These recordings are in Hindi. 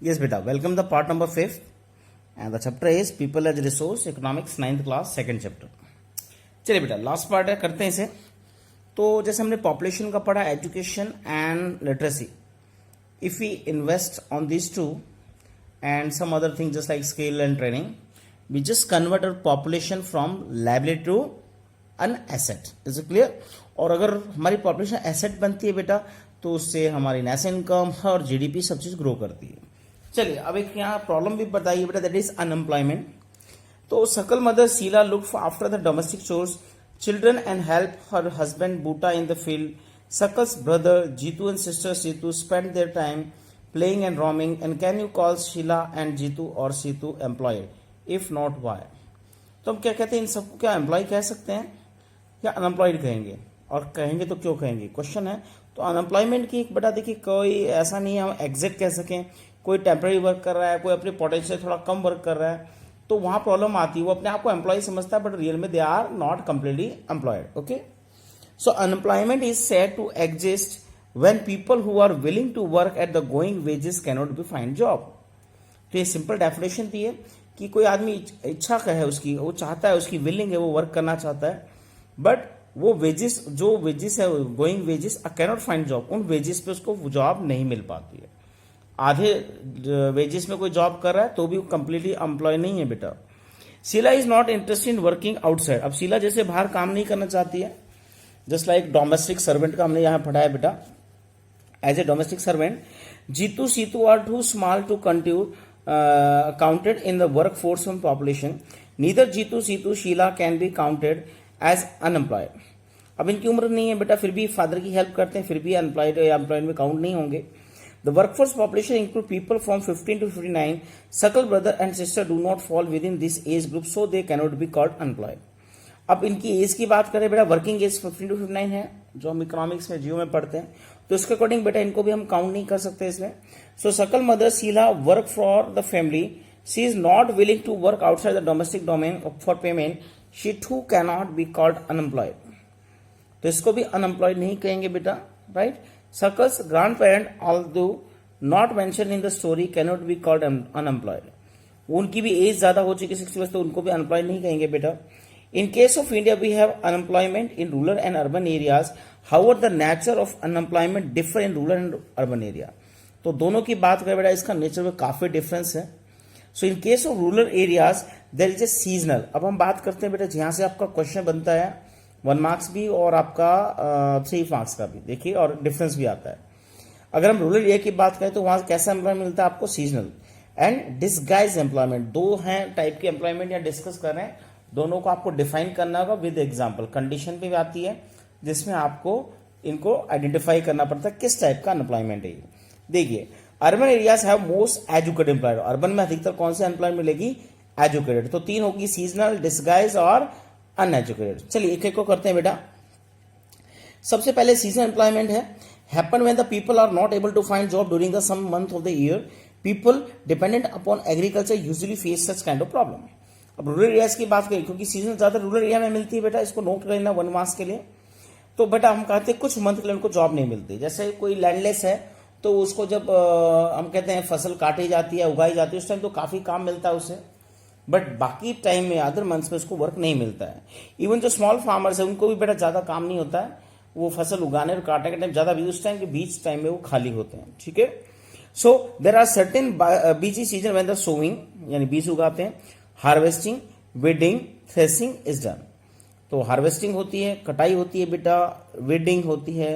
Yes, beta. Welcome to part number 5th, and the chapter is People as Resource, Economics, 9th class, second chapter. चलिए बेटा, लास्ट पार्ट है, करते हैं इसे. तो जैसे हमने पॉपुलेशन का पढ़ा, education and literacy. If we invest on this two and some other thing just like skill and training, we just convert our population from liability to an asset. Is it clear? और अगर हमारी पॉपुलेशन एसेट बनती है बेटा, तो उससे हमारी नेशनल इनकम और जीडीपी सब चीज ग्रो करती है. चलिए अब एक यहाँ प्रॉब्लम भी बताइए बेटा, दैट इज अनएम्प्लॉयमेंट. तो Sakal mother Sheela look after the domestic chores children and help her husband Bhuta in the field. Sakal's brother Jitu and sister Situ spend their time playing and roaming. And can you call Sheila and Jitu or Situ employed? If not, why? तो हम क्या कहते हैं, इन सबको क्या एम्प्लॉय कह सकते हैं या अनएम्प्लॉयड कहेंगे? और कहेंगे तो क्यों कहेंगे, क्वेश्चन है. तो अनएम्प्लॉयमेंट की बेटा देखिए, कोई ऐसा नहीं है हम एग्जैक्ट कह सकें. कोई टेम्पररी वर्क कर रहा है, कोई अपने पोटेंशियल थोड़ा कम वर्क कर रहा है, तो वहां प्रॉब्लम आती है. वो अपने आप को एम्प्लॉय समझता है, बट रियल में they are not completely employed. Okay, so unemployment is said to exist when people who are willing to work at the going wages can not be find job. तो ये सिंपल डेफिनेशन दी है कि कोई आदमी इच्छा का है, उसकी वो चाहता है, उसकी विलिंग है, वो वर्क करना चाहता है, बट वो वेजेस, जो वेजेस है going wages, can not find job, उन वेजेस पे उसको जॉब नहीं मिल पाती है. आधे वेजेस में कोई जॉब कर रहा है तो भी कंप्लीटली एम्प्लॉय नहीं है बेटा. Sheela is not interested in working outside. अब शीला जैसे बाहर काम नहीं करना चाहती है, जस्ट लाइक डोमेस्टिक सर्वेंट का हमने यहां पढ़ाया बेटा, as a domestic servant. Jitu Situ are too small to continue counted in the work force of population. Neither Jitu Situ Sheela can be counted as unemployed. अब इनकी उम्र नहीं है बेटा, फिर भी फादर की हेल्प करते हैं, फिर भी अनएम्प्लॉयड या एम्प्लॉयड में काउंट नहीं होंगे. The workforce population include people from 15 to 59. Sakal brother and sister do not fall within this age group, so they cannot be called unemployed. अब इनकी एज की बात करें बेटा, वर्किंग एज 15 टू 59 है, जो हम इकोनॉमिक्स में जियो में पढ़ते हैं, तो इसके अकॉर्डिंग बेटा इनको भी हम काउंट नहीं कर सकते इसमें. So Sakal mother Sheela work for the family. She is not willing to work outside the domestic domain for payment. She too can not be called unemployed. तो इसको भी अनएम्प्लॉयड नहीं कहेंगे बेटा, right. Sakal's grandparent, although not mentioned in the story, cannot be called unemployed. उनकी भी एज ज्यादा हो चुकी है 60 तो उनको भी अनएम्प्लॉयड नहीं कहेंगे बेटा. In case of India we have unemployment in rural and urban areas. However the nature of unemployment differ in rural and urban area. तो दोनों की बात करें बेटा, इसका नेचर में काफी डिफरेंस है. So in case of rural areas there is a seasonal. अब हम बात करते हैं बेटा, जहां से आपका क्वेश्चन बनता है 1 मार्क्स भी और आपका 3 मार्क्स का भी, देखिए, और डिफरेंस भी आता है. अगर हम रूरल एरिया की बात करें तो वहां कैसा एम्प्लॉयमेंट मिलता है आपको, सीजनल एंड डिस्गाइज एम्प्लॉयमेंट. दो हैं टाइप के एम्प्लॉयमेंट या डिस्कस कर रहे हैं, दोनों को आपको डिफाइन करना होगा विद एग्जांपल. कंडीशन भी आती है जिसमें आपको इनको आइडेंटिफाई करना पड़ता है किस टाइप का अनएम्प्लॉयमेंट है ये. देखिए, urban areas have most educated employed. Urban में अधिकतर कौन से एम्प्लॉयमेंट मिलेगी, एजुकेटेड. तो 3 होगी, सीजनल, डिस्गाइज और अनएजुकेटेड. चलिए एक एक को करते हैं बेटा. सबसे पहले सीजनल एम्प्लॉयमेंट है. Happen when the people are not able to find job during the some month of the year. People dependent upon agriculture usually face such kind of problem. अब रूरल एरियाज की बात करें, क्योंकि सीजन ज्यादा रूरल एरिया में मिलती है बेटा, इसको नोट कर लेना 1 मार्क्स के लिए. तो बेटा हम कहते हैं कुछ मंथ के लिए उनको जॉब नहीं मिलती. जैसे कोई लैंडलेस है तो उसको जब हम कहते हैं फसल काटी जाती है, उगाई जाती है, उस टाइम तो काफी काम मिलता है उसे, बट बाकी टाइम में अदर मंथ्स में उसको वर्क नहीं मिलता है. इवन जो स्मॉल फार्मर्स है उनको भी बेटा ज्यादा काम नहीं होता है, वो फसल उगाने और काटने के टाइम ज्यादा बिजी, उस टाइम के बीच टाइम में वो खाली होते हैं. ठीक है. So there are certain busy season when the sowing, यानी बीज उगाते हैं, harvesting, weeding, threshing is done. तो हार्वेस्टिंग होती है, कटाई होती है बेटा, वेडिंग होती है,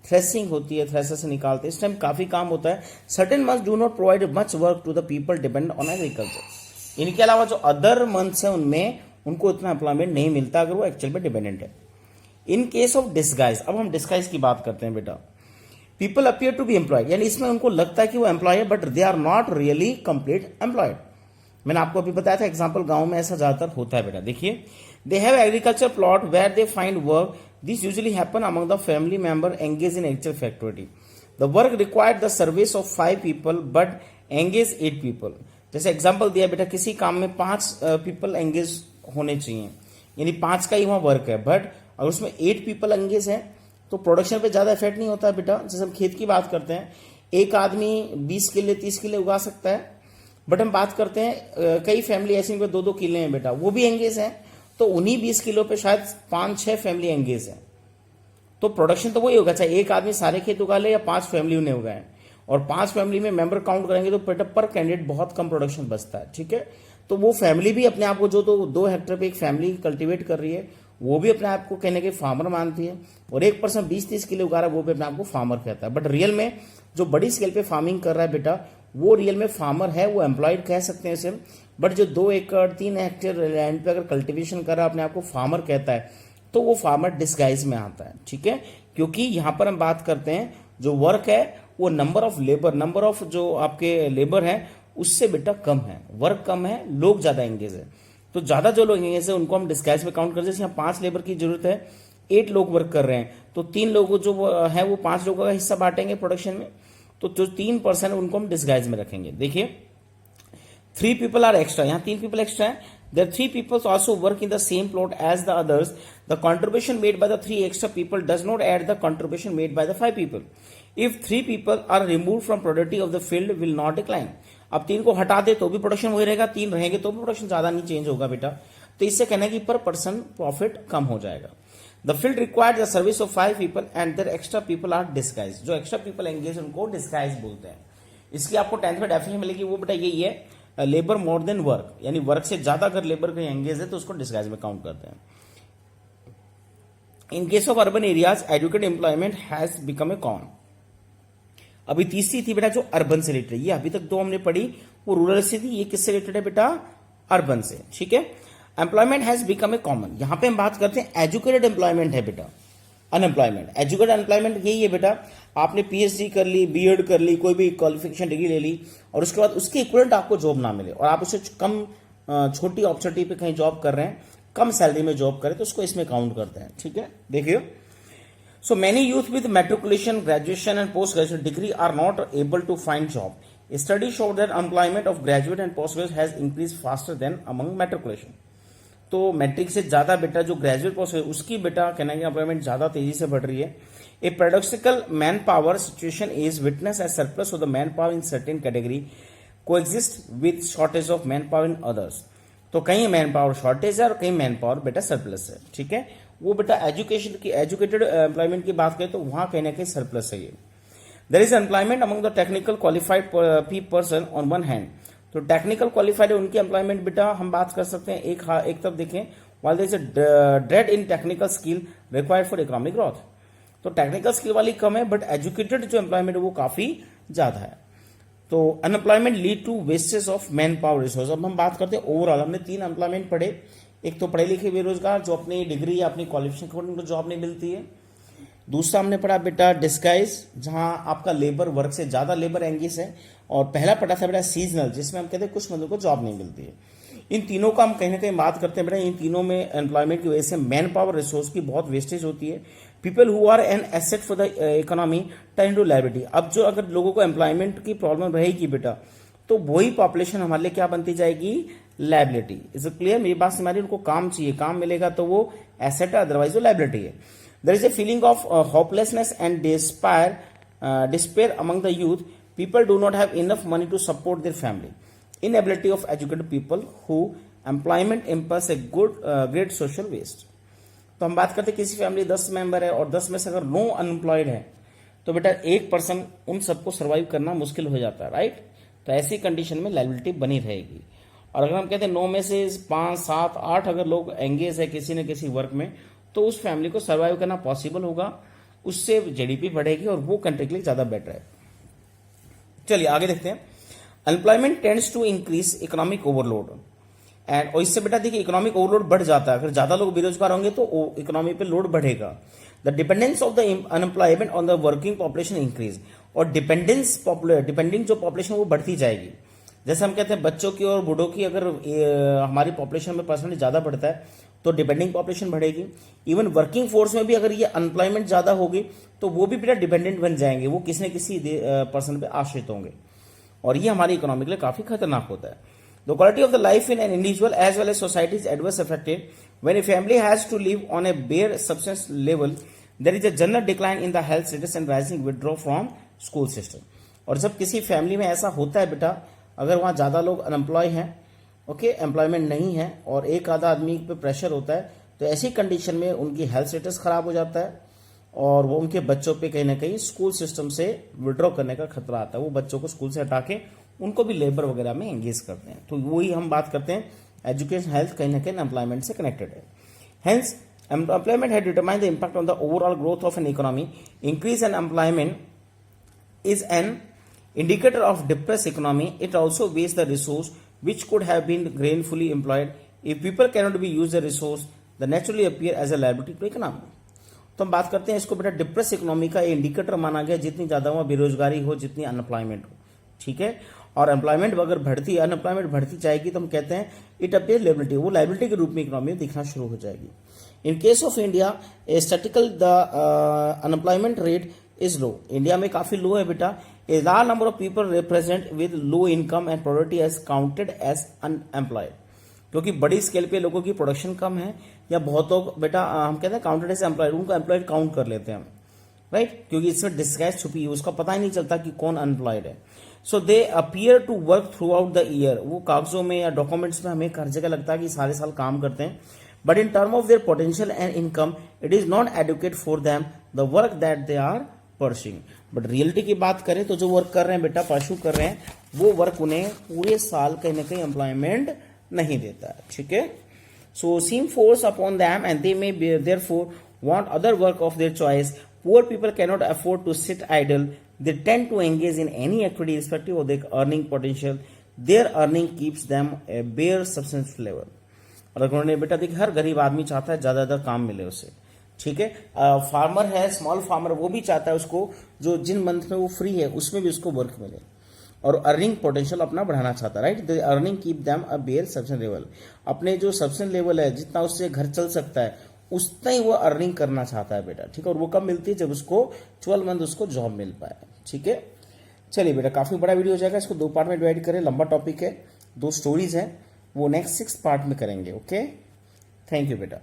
थ्रेसिंग होती है, थ्रेसर से निकालते हैं, इस टाइम काफी काम होता है. Certain months do not provide much work to the people depend on agriculture. इनके अलावा जो अदर मंथ्स है उनमें उनको इतना एम्प्लॉयमेंट नहीं मिलता अगर वो एक्चुअल में डिपेंडेंट है. इन केस ऑफ डिस्गाइज, अब हम डिस्गाइज की बात करते हैं बेटा. People appear to be employed, यानी इसमें उनको लगता है कि वो एम्प्लॉय है but they are not really complete employed. मैंने आपको अभी बताया था एग्जाम्पल, गांव में ऐसा ज्यादातर होता है बेटा. देखिए, they have agriculture plot where they find work. This usually happen among the family member engage in agriculture activity. The work required the service of 5 people but engage 8 people. जैसे एग्जाम्पल दिया बेटा, किसी काम में 5 पीपल एंगेज होने चाहिए, यानी 5 का ही वहां वर्क है, बट अगर उसमें 8 पीपल एंगेज है तो प्रोडक्शन पे ज्यादा इफेक्ट नहीं होता है बेटा. जैसे हम खेत की बात करते हैं, एक आदमी 20 किले 30 किले उगा सकता है, बट हम बात करते हैं कई फैमिली ऐसी पे 2-2 किले हैं बेटा, वो भी एंगेज हैं, तो उन्हीं 20 किलो पे शायद 5-6 फैमिली एंगेज है, तो प्रोडक्शन तो वही होगा, चाहे एक आदमी सारे खेत उगा ले या 5 फैमिली उन्हें उगाए, और 5 फैमिली में मेंबर काउंट करेंगे तो पर कैंडिडेट बहुत कम प्रोडक्शन बचता है, ठीक है। तो वो फैमिली भी अपने आप को जो तो 2 हेक्टेयर पे एक फैमिली कल्टीवेट कर रही है, वो भी अपने आप को कहने के फार्मर मानती है, और एक पर्सन 20-30 किलो उगा रहा है वो भी अपने आप को फार्मर कहता है। बट रियल में जो बड़ी स्केल पे फार्मिंग कर रहा है बेटा, वो रियल में फार्मर है, वो एम्प्लॉयड कह सकते हैं इसे, बट जो 2 एकड़ 3 हेक्टेयर लैंड पे अगर कल्टीवेशन कर रहा है अपने आप को फार्मर कहता है, तो वो फार्मर डिस्गाइज में आता है, ठीक है। क्योंकि यहां पर हम बात करते हैं जो वर्क है वो नंबर ऑफ जो आपके लेबर है उससे बेटा कम है, वर्क कम है, लोग ज्यादा एंगेज है, तो ज्यादा जो लोग एंगेज है उनको हम डिस्गाइज में काउंट करते हैं। जैसे यहाँ 5 लेबर की जरूरत है, 8 लोग वर्क कर रहे हैं, तो 3 लोग जो है वो 5 लोगों का हिस्सा बांटेंगे प्रोडक्शन में, तो जो 3% उनको हम डिस्गाइज में रखेंगे। देखिए 3 people आर एक्स्ट्रा, यहाँ 3 people एक्स्ट्रा है, there are 3 people also work in the same plot as the others, the contribution made by the 3 extra people does not add the contribution made by the 5 people. If 3 people are removed from productivity of the field will not decline. अब 3 को हटा दे तो भी प्रोडक्शन वही रहेगा, 3 रहेंगे तो भी प्रोडक्शन ज्यादा नहीं चेंज होगा बेटा, तो इससे कहना है कि पर पर्सन प्रॉफिट कम हो जाएगा। The field required the service of 5 people and there extra people are disguise, जो एक्स्ट्रा पीपल एंगेज उनको डिस्गाइज बोलते हैं। इसकी आपको 10th में डेफिनेशन मिलेगी, वो बेटा यही है, लेबर मोर देन वर्क, यानी वर्क से ज्यादा अगर लेबर कहीं एंगेज है तो उसको डिस्गाइज में काउंट करते हैं। इन case of urban areas educated employment has become a common. अभी तीसरी थी बेटा जो अर्बन से रिलेटेड, ये अभी तक 2 हमने पढ़ी वो रूरल से थी, ये किससे रिलेटेड है बेटा, अर्बन से, ठीक है। Employment has become a common, यहां पे हम बात करते हैं एजुकेटेड एम्प्लॉयमेंट है बेटा, अनएम्प्लॉयमेंट। एजुकेटेड एम्प्लॉयमेंट यही है बेटा, आपने पीएचडी कर ली, बीएड कर ली, कोई भी क्वालिफिकेशन डिग्री ले ली, और उसके बाद उसके इक्वलेंट आपको जॉब ना मिले और आप उसे कम छोटी अपॉर्चुनिटी पे कहीं जॉब कर रहे हैं, कम सैलरी में जॉब करें, तो उसको इसमें काउंट करते हैं, ठीक है। देखिए so many youth with matriculation, graduation and post-graduate degree are not able to find job. A study showed that employment of graduate and postgraduate has increased faster than among matriculation. तो मैट्रिक से ज्यादा बेटा जो ग्रेजुएट पोस्ट है उसकी बेटा कहना है एम्प्लॉयमेंट ज्यादा तेजी से बढ़ रही है। A paradoxical man power situation is witness as surplus of the man power in certain category coexist with shortage of man power in others. तो कहीं मैन पावर शॉर्टेज है और कहीं मैन पावर बेटा सरप्लस है, ठीक है। वो बेटा एजुकेशन की एजुकेटेड एम्प्लॉयमेंट की बात करें तो वहां कहीं ना कहीं सरप्लस है ये। There is employment among the technical qualified person on one hand, तो टेक्निकल क्वालिफाइड है उनकी एम्प्लॉयमेंट बेटा हम बात कर सकते हैं एक तरफ देखें, while there is a dread in technical skill required for economic growth, तो टेक्निकल स्किल वाली कम है बट एजुकेटेड जो एम्प्लॉयमेंट है वो काफी ज्यादा है। तो unemployment lead to wastage of man power resource. अब हम बात करते हैं ओवरऑल, हमने 3 एम्प्लॉयमेंट पढ़े, एक तो पढ़े लिखे बेरोजगार जो अपनी डिग्री या अपनी क्वालिफिकेशन के अकॉर्डिंग जॉब नहीं मिलती है, दूसरा हमने पढ़ा बेटा डिस्गाइज जहां आपका लेबर वर्क से ज्यादा लेबर एंगेज है, और पहला पढ़ा था बेटा सीजनल जिसमें हम कहते हैं कुछ बंदों को जॉब नहीं मिलती है। इन तीनों का हम कहीं ना कहीं बात करते हैं बेटा, इन तीनों में एम्प्लॉयमेंट की वजह से मैन पावर रिसोर्स की बहुत वेस्टेज होती है। People who are an asset for the economy turn to liability. अब जो अगर लोगों को एम्प्लॉयमेंट की प्रॉब्लम रहेगी बेटा तो वही पॉपुलेशन हमारे लिए क्या बनती जाएगी, लायबिलिटी। इज इट क्लियर, मेरी बात हमारी, उनको काम चाहिए, काम मिलेगा तो वो एसेट है, अदरवाइज वो लायबिलिटी है। There is a feeling of hopelessness and despair among the youth. People do not have enough money to support their family. Inability of educated people who employment impulse a great social waste. तो हम बात करते हैं किसी फैमिली 10 मेंबर है और 10 में से अगर 9 अनएम्प्लॉयड है तो बेटा एक पर्सन उन सबको सर्वाइव करना मुश्किल हो जाता है, राइट। तो ऐसी कंडीशन में लायबिलिटी बनी रहेगी। और अगर हम कहते हैं 9 में से 5, 7, 8 अगर लोग एंगेज है किसी न किसी वर्क में तो उस फैमिली को सर्वाइव करना पॉसिबल होगा, उससे जीडीपी बढ़ेगी और वो कंट्री के लिए ज्यादा बेटर है। चलिए आगे देखते हैं। Unemployment tends to increase economic overload and, और इससे बेटा देखिए इकोनॉमिक ओवरलोड बढ़ जाता है, अगर ज्यादा लोग बेरोजगार होंगे तो इकोनॉमी पे लोड बढ़ेगा। The dependence of the unemployment on the working population increase, और डिपेंडिंग जो पॉपुलेशन वो बढ़ती जाएगी। जैसे हम कहते हैं बच्चों की और बूढ़ों की अगर हमारी पॉपुलेशन में परसेंटेज ज्यादा बढ़ता है तो डिपेंडिंग पॉपुलेशन बढ़ेगी। इवन वर्किंग फोर्स में भी अगर ये अनएम्प्लॉयमेंट ज्यादा होगी तो वो भी बेटा डिपेंडेंट बन जाएंगे, वो किसी न किसी पर्सन पे आश्रित होंगे, और ये हमारी इकोनॉमी के लिए काफी खतरनाक होता है। The quality of the life in an individual as well as society is adversely affected when a family has to live on a bare subsistence level. There is a general decline in the health status and rising withdrawal from school system. और जब किसी फैमिली में ऐसा होता है बेटा, अगर वहाँ ज़्यादा लोग अनएम्प्लॉय हैं, ओके, एम्प्लॉयमेंट नहीं है और एक आधा आदमी पे प्रेशर होता है, तो ऐसी कंडीशन में उनकी हेल्थ स्टेटस खराब हो जाता है और वो उनके बच्चों पे कहीं ना कहीं स्कूल सिस्टम से विड्रॉ करने का खतरा आता है। वो बच्चों को स्कूल से हटा के उनको भी लेबर वगैरह में एंगेज करते हैं। तो वही हम बात करते हैं, एजुकेशन हेल्थ कहीं ना कहीं एम्प्लॉयमेंट से कनेक्टेड है। Hence employment had determined the impact on the overall growth of an economy. Increase in employment is an indicator of depressed economy. It also wastes the resource which could have been gainfully employed. If people cannot be used the resource, they naturally appear as a liability to economy. तो हम बात करते हैं इसको बेटा डिप्रेस इकोनॉमी का इंडिकेटर माना गया, जितनी ज्यादा वहां बेरोजगारी हो, जितनी अनएम्प्लॉयमेंट हो, ठीक है। और एम्प्लॉयमेंट अगर बढ़ती, अनएम्प्लॉयमेंट बढ़ती जाएगी तो हम कहते हैं इट अपियर लायबिलिटी, वो लायबिलिटी के रूप में इकोनॉमी में दिखना शुरू हो जाएगी। In case of India statical the unemployment rate is low. India में काफी लो है बेटा। A large number of people represent with low income and productivity as counted as unemployed, क्योंकि बड़ी स्केल पे लोगों की प्रोडक्शन कम है या बहुत लोग बेटा हम कहते हैं काउंटेड एज एम्प्लॉयड, उनको एम्प्लॉयड काउंट कर लेते हैं हम, राइट, क्योंकि इसमें डिस्गाइज छुपी है, उसका पता ही नहीं चलता कि कौन अनएम्प्लॉयड है। So they appear to work throughout the year, वो कागजों में या डॉक्यूमेंट्स में हमें हर जगह लगता है कि सारे साल काम करते हैं, but in term of their potential and income it is not adequate for them the work that they are pursuing. But reality की बात करें तो जो वर्क कर रहे हैं बेटा, परस्यू कर रहे हैं, वो वर्क उन्हें पूरे साल कहीं ना कहीं एम्प्लॉयमेंट नहीं देता है, ठीक है। So seem force upon them and they may therefore want other work of their choice. Poor people can not afford to sit idle, they tend to engage in any activity irrespective of their earning potential. Their earning keeps them a bare subsistence level. और उन्होंने बेटा देखिए, हर गरीब आदमी चाहता है ज्यादा ज्यादा काम मिले उसे, ठीक है। फार्मर है, स्मॉल फार्मर, वो भी चाहता है उसको जो जिन मंथ में वो फ्री है उसमें भी उसको वर्क मिले और अर्निंग पोटेंशियल अपना बढ़ाना चाहता है, right. The earning keep them a bare subsistence level, अपने जो सब्सिडेंस लेवल है जितना उससे घर चल सकता है उतना ही वो अर्निंग करना चाहता है बेटा, ठीक है। और वो कब मिलती है, जब उसको 12 मंथ उसको जॉब मिल पाए, ठीक है। चलिए बेटा, काफी बड़ा वीडियो हो जाएगा, इसको 2 पार्ट में डिवाइड करें, लंबा टॉपिक है, 2 स्टोरीज हैं, वो नेक्स्ट 6 पार्ट में करेंगे, ओके। थैंक यू बेटा।